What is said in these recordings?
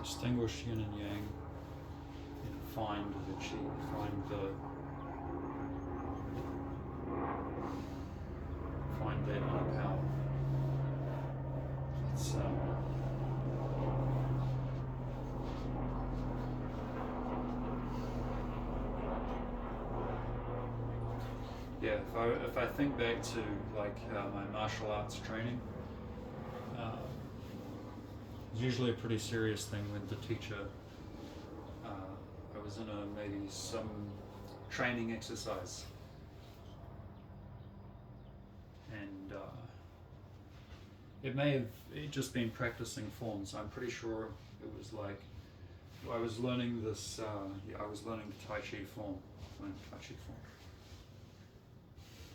distinguish yin and yang, and find the chi, find that inner power. It's if I think back to like my martial arts training, it's usually a pretty serious thing with the teacher. I was in maybe some training exercise, and it may have just been practicing forms. I'm pretty sure it was like I was learning this. I was learning the Tai Chi form.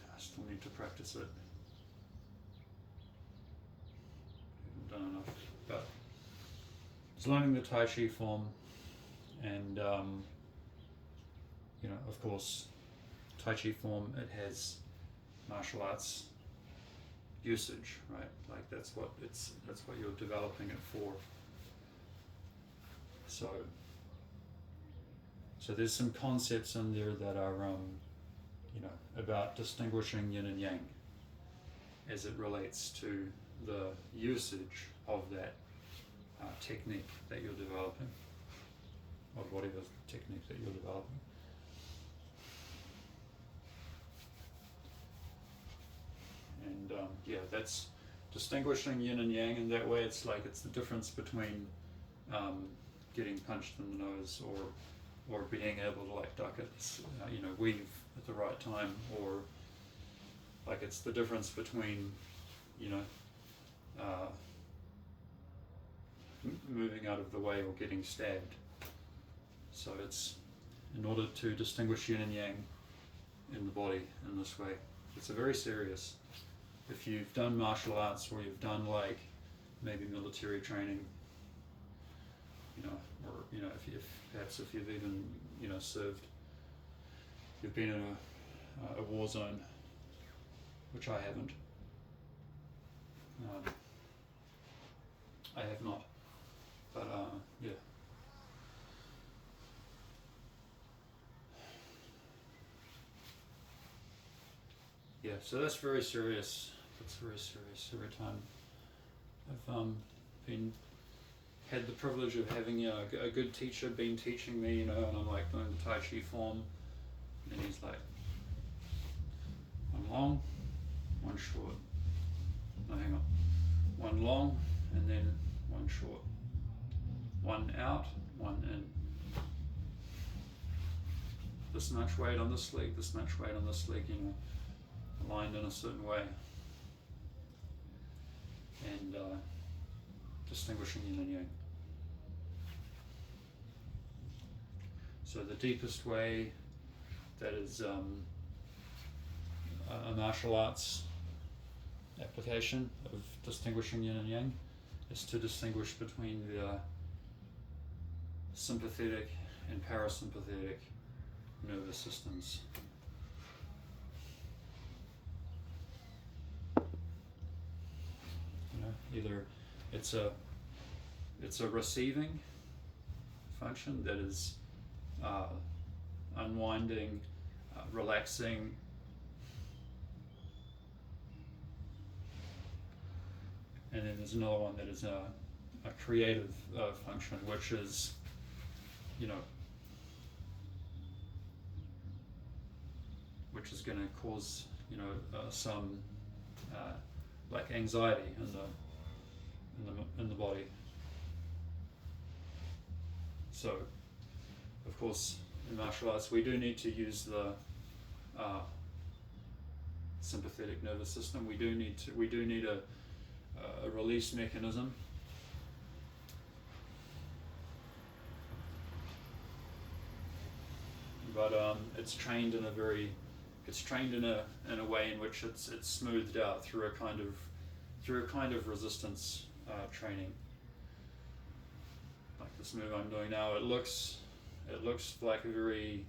I still need to practice it. I haven't done enough, but I was learning the Tai Chi form, and of course, Tai Chi form, it has martial arts usage, right? Like that's what you're developing it for. So there's some concepts in there that are about distinguishing yin and yang as it relates to the usage of that technique that you're developing, or whatever technique that you're developing. And that's distinguishing yin and yang in that way. It's the difference between getting punched in the nose or being able to like duck it, weave at the right time, or like it's the difference between moving out of the way or getting stabbed. So it's in order to distinguish yin and yang in the body in this way. It's a very serious. If you've done martial arts or you've done like maybe military training, or if you've even served, you've been in a war zone, which I haven't. I have not, but yeah. Yeah, so that's very serious. That's very serious. Every time I've had the privilege of having a good teacher been teaching me, and I'm like doing the Tai Chi form, and he's like, one long, one short. No, hang on. One long, and then one short. One out, one in. This much weight on this leg, this much weight on this leg, aligned in a certain way. And distinguishing yin and yang. So the deepest way that is a martial arts application of distinguishing yin and yang is to distinguish between the sympathetic and parasympathetic nervous systems. Either it's a receiving function that is unwinding, relaxing, and then there's another one that is a creative function, which is which is going to cause some like anxiety in the body. So, of course, in martial arts, we do need to use the sympathetic nervous system. We do need a release mechanism. But it's trained in a way in which it's smoothed out through a kind of resistance training. Like this move I'm doing now, it looks like a very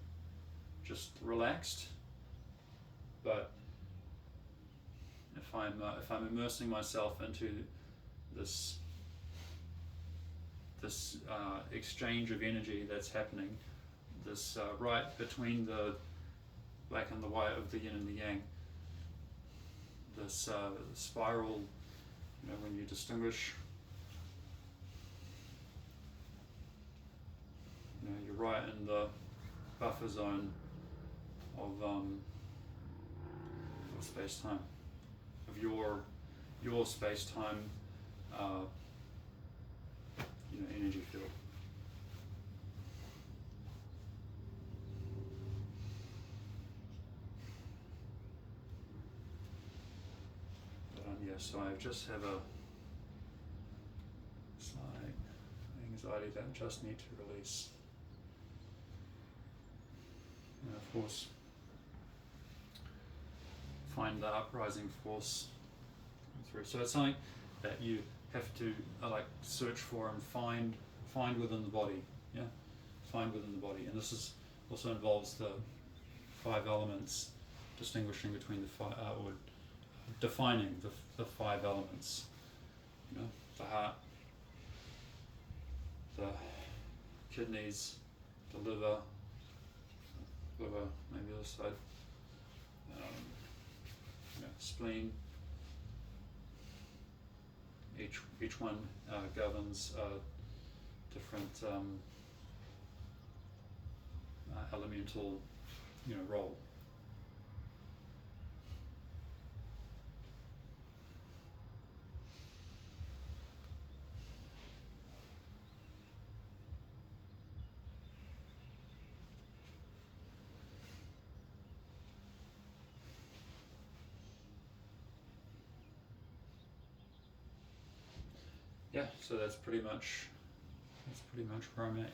just relaxed, but if I'm immersing myself into this this exchange of energy that's happening, this right between the black and the white of the yin and the yang, this spiral, when you distinguish, you're right in the buffer zone of space-time, of your space-time energy field. So I just have a slight anxiety that I just need to release. And of course, find the uprising force through. So it's something that you have to search for and find within the body. Yeah, find within the body, and this also involves the 5 elements, distinguishing between the 5 or defining the 5 elements. The heart, the kidneys, the liver, maybe the other side, spleen. Each one governs a different elemental, role. Yeah, so that's pretty much where I'm at,